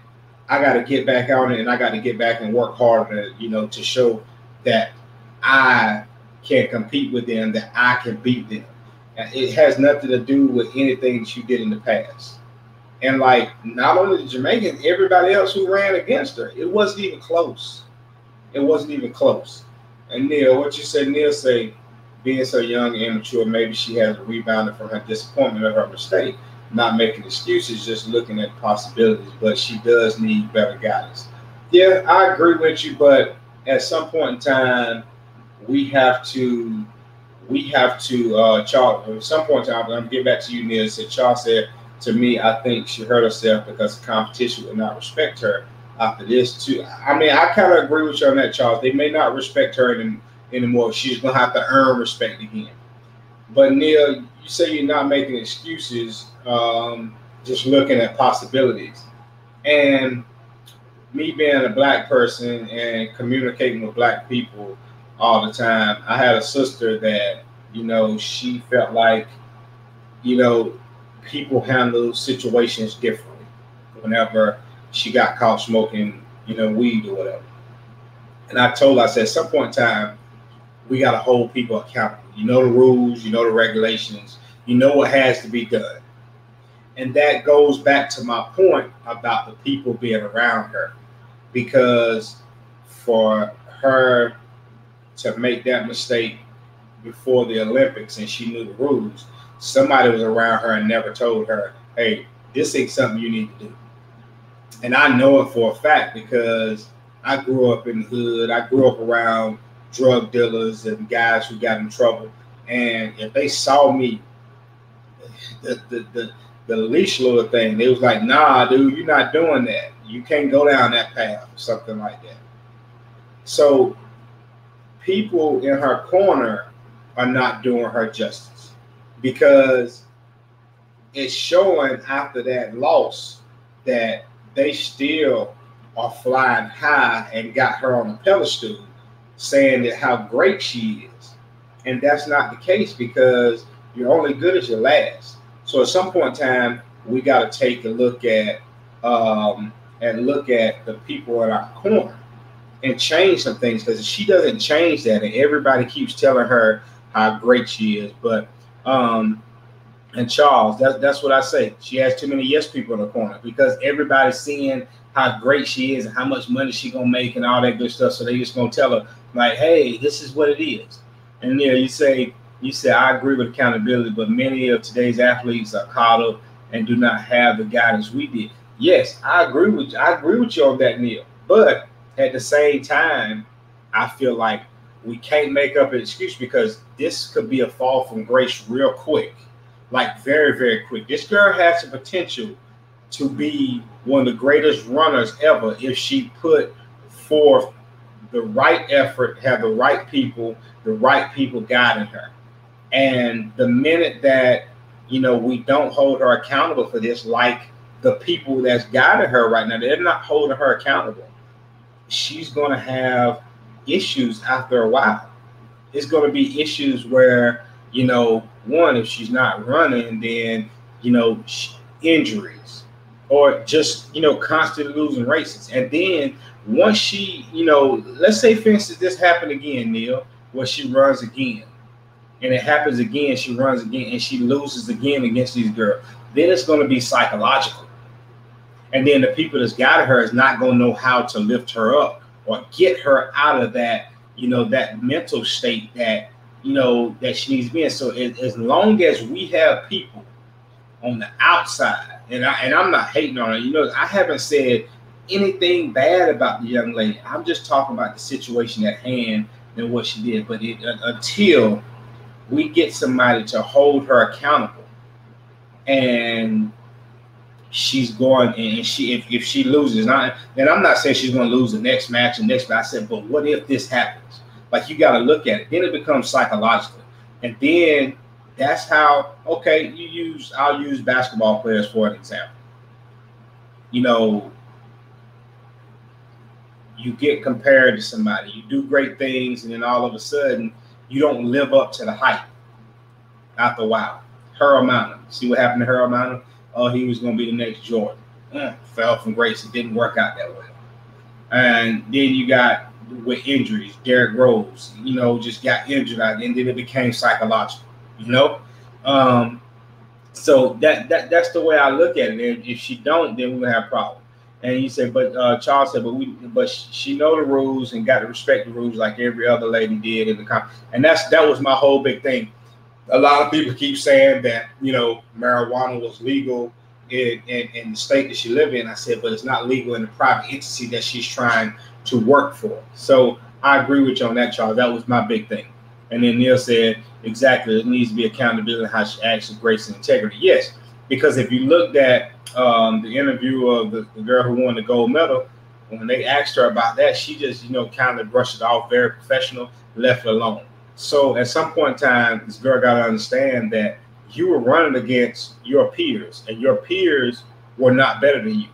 I got to get back on it, and I got to get back and work harder, to show that I can compete with them, that I can beat them. And it has nothing to do with anything that you did in the past. And like, not only the Jamaican, everybody else who ran against her, it wasn't even close. It wasn't even close. And Neil, what you said, Neil say, being so young and immature, maybe she has rebounded from her disappointment or her mistake, not making excuses, just looking at possibilities, but she does need better guidance. Yeah, I agree with you, but at some point in time, we have to, Charles, at some point in time, I'm going to get back to you, Neil, said, Charles said, to me, I think she hurt herself because the competition would not respect her after this too. I mean, I kind of agree with you on that, Charles. They may not respect her anymore. She's gonna have to earn respect again. But Neil, you say you're not making excuses, just looking at possibilities. And me being a black person and communicating with black people all the time, I had a sister that, she felt like, people handle situations differently whenever she got caught smoking, weed or whatever. And I told her, I said, at some point in time, we got to hold people accountable. You know the rules, you know the regulations, you know what has to be done. And that goes back to my point about the people being around her. Because for her to make that mistake before the Olympics and she knew the rules, somebody was around her and never told her, hey, this ain't something you need to do. And I know it for a fact because I grew up in the hood. I grew up around drug dealers and guys who got in trouble. And if they saw me, the leash little thing, they was like, nah, dude, you're not doing that. You can't go down that path or something like that. So people in her corner are not doing her justice because it's showing after that loss that they still are flying high and got her on a pedestal saying that how great she is. And that's not the case because you're only good as your last. So at some point in time, we got to take a look at the people in our corner and change some things, because if she doesn't change that and everybody keeps telling her how great she is, but and Charles, that's what I say. She has too many yes people in the corner because everybody's seeing how great she is and how much money she gonna make and all that good stuff. So they just gonna tell her like, hey, this is what it is. And you say I agree with accountability, but many of today's athletes are caught up and do not have the guidance we did. Yes, I agree with you on that, Neil. But at the same time, I feel like we can't make up an excuse because this could be a fall from grace real quick. Like very, very quick. This girl has the potential to be one of the greatest runners ever if she put forth the right effort, have the right people guiding her. And the minute that, we don't hold her accountable for this, like the people that's guiding her right now, they're not holding her accountable. She's going to have issues after a while. It's going to be issues where, one, if she's not running, then, injuries or just, constantly losing races. And then once she, let's say, for instance, this happened again, Neil, where she runs again and it happens again, she runs again and she loses again against these girls. Then it's going to be psychological. And then the people that's guiding her is not going to know how to lift her up or get her out of that, that mental state that, that she needs to be in. So as long as we have people on the outside, and I'm not hating on her, I haven't said anything bad about the young lady. I'm just talking about the situation at hand and what she did. But until we get somebody to hold her accountable, and she's going, and if she loses, then I'm not saying she's going to lose the next match and next match. I said, but what if this happens? Like, you got to look at it. Then it becomes psychological, and then that's how. Okay, I'll use basketball players for an example. You get compared to somebody, you do great things, and then all of a sudden you don't live up to the hype. After a while, Hermano. See what happened to Hermano? Oh, he was going to be the next Jordan. Fell from grace. It didn't work out that well. And then you got with injuries, Derrick Rose, just got injured, and then it became psychological. So that's the way I look at it. And if she don't, then we'll have problems. And you say, but Charles said, but she know the rules and got to respect the rules like every other lady did in the and that was my whole big thing. A lot of people keep saying that marijuana was legal in the state that she lived in. I said, but it's not legal in the private entity that she's trying to work for. So I agree with you on that, Charles. That was my big thing. And then Neil said, exactly, there needs to be accountability in how she acts with grace and integrity. Yes, because if you looked at the interview of the girl who won the gold medal, when they asked her about that, she just, kind of brushed it off, very professional, left it alone. So at some point in time, this girl got to understand that you were running against your peers, and your peers were not better than you.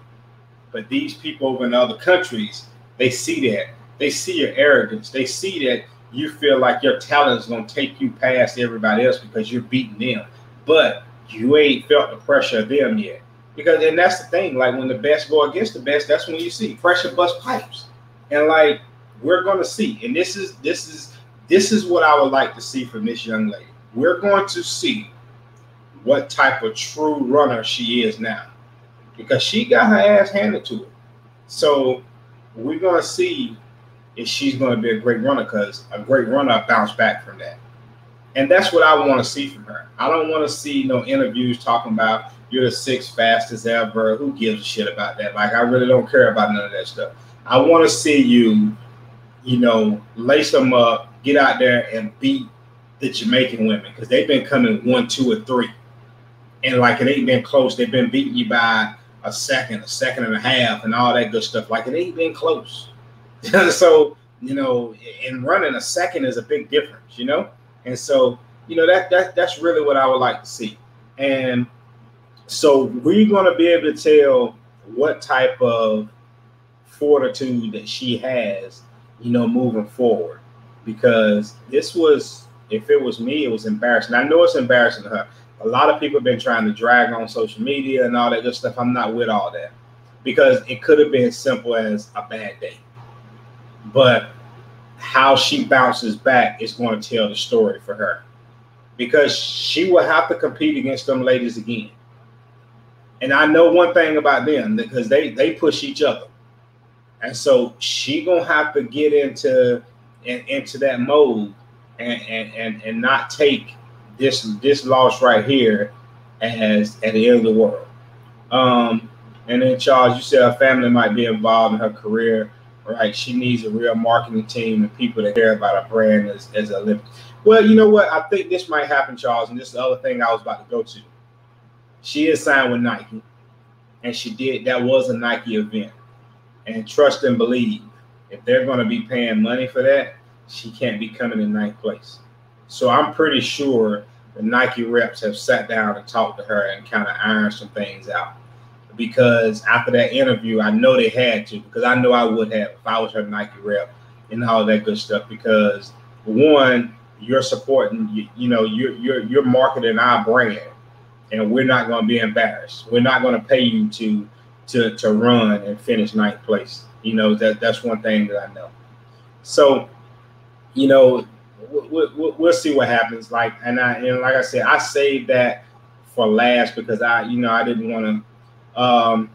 But these people over in other countries, they see that. They see your arrogance. They see that you feel like your talent is going to take you past everybody else because you're beating them. But you ain't felt the pressure of them yet. And that's the thing. Like, when the best go against the best, that's when you see pressure bust pipes. And like, we're going to see. And this is what I would like to see from this young lady. We're going to see what type of true runner she is now, because she got her ass handed to her. So we're going to see if she's going to be a great runner, because a great runner bounce back from that. And that's what I want to see from her. I don't want to see no interviews talking about you're the 6th fastest ever. Who gives a shit about that? Like, I really don't care about none of that stuff. I want to see you, lace them up, get out there and beat the Jamaican women, because they've been coming 1, 2, or 3. And like, it ain't been close. They've been beating you by a second and a half, and all that good stuff. Like, it ain't been close. So, and running a second is a big difference, And so, that's really what I would like to see. And so we're going to be able to tell what type of fortitude that she has, moving forward. Because this was, if it was me, it was embarrassing. I know it's embarrassing to her. A lot of people have been trying to drag on social media and all that good stuff. I'm not with all that, because it could have been as simple as a bad day. But how she bounces back is going to tell the story for her, because she will have to compete against them ladies again. And I know one thing about them, because they push each other. And so she going to have to get into that mode and not take this loss right here as at the end of the world. And then, Charles, you said her family might be involved in her career, right? She needs a real marketing team and people that care about her brand as a Olympic. Well, you know what? I think this might happen, Charles, and this is the other thing I was about to go to. She is signed with Nike, and that was a Nike event. And trust and believe, if they're going to be paying money for that, she can't be coming in 9th place. So I'm pretty sure the Nike reps have sat down and talked to her and kind of ironed some things out. Because after that interview, I know they had to, because I know I would have if I was her Nike rep and all that good stuff. Because one, you're supporting, you're marketing our brand, and we're not going to be embarrassed. We're not going to pay you to run and finish 9th place. That's one thing that I know. So, we'll see what happens. Like I said, I saved that for last because I didn't want to.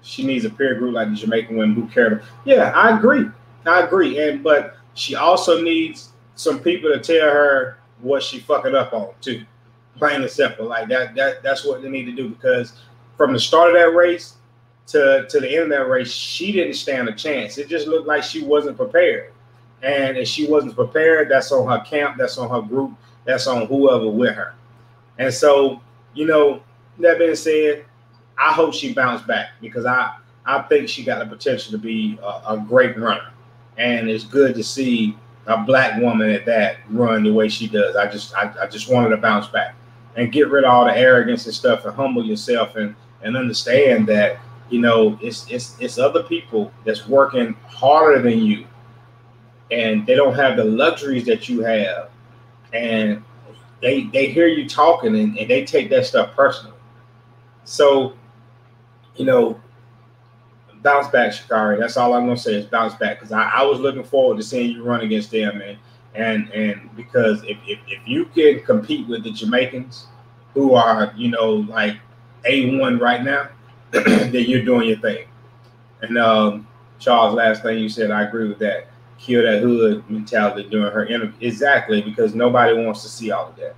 She needs a peer group like the Jamaican women who care. Yeah, I agree. But she also needs some people to tell her what she fucking up on too. Plain and simple. Like that's what they need to do, because from the start of that race to the end of that race, she didn't stand a chance. It just looked like she wasn't prepared. And if she wasn't prepared, that's on her camp, that's on her group, that's on whoever with her. And so, that being said, I hope she bounced back, because I think she got the potential to be a great runner. And it's good to see a black woman at that run the way she does. I just wanted to bounce back and get rid of all the arrogance and stuff, and humble yourself and understand that, it's other people that's working harder than you, and they don't have the luxuries that you have, and they hear you talking and they take that stuff personally. So, bounce back, Sha'Carri. That's all I'm gonna say is bounce back, because I was looking forward to seeing you run against them, and because if you can compete with the Jamaicans, who are like A1 right now, then you're doing your thing. And Charles, last thing you said, I agree with that. Kill that hood mentality during her interview. Exactly, because nobody wants to see all of that.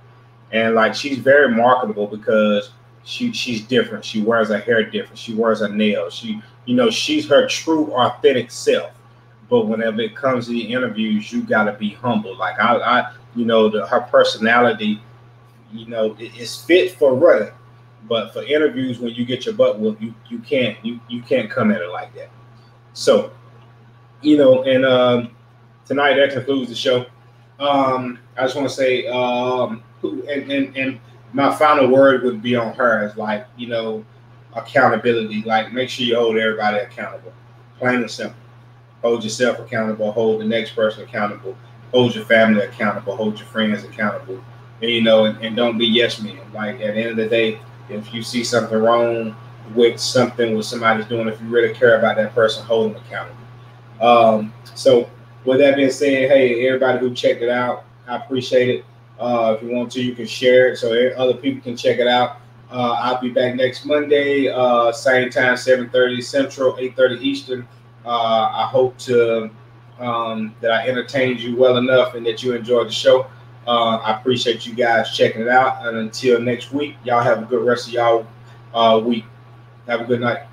And like, she's very marketable because she's different. She wears her hair different. She wears her nails. She's her true, authentic self. But whenever it comes to the interviews, you got to be humble. Like her personality, is fit for running, but for interviews, when you get your butt whooped, you can't come at it like that. So, and tonight that concludes the show. I just want to say, and my final word would be on her is like, accountability. Like, make sure you hold everybody accountable. Plain and simple. Hold yourself accountable. Hold the next person accountable. Hold your family accountable. Hold your friends accountable. And don't be yes men. Like, at the end of the day, if you see something wrong with something somebody's doing, if you really care about that person, hold them accountable. So with that being said, hey, everybody who checked it out, I appreciate it. If you want to, you can share it so other people can check it out. I'll be back next Monday, same time, 7:30 Central, 8:30 Eastern. I hope that I entertained you well enough and that you enjoyed the show. I appreciate you guys checking it out. And until next week, y'all have a good rest of y'all week. Have a good night.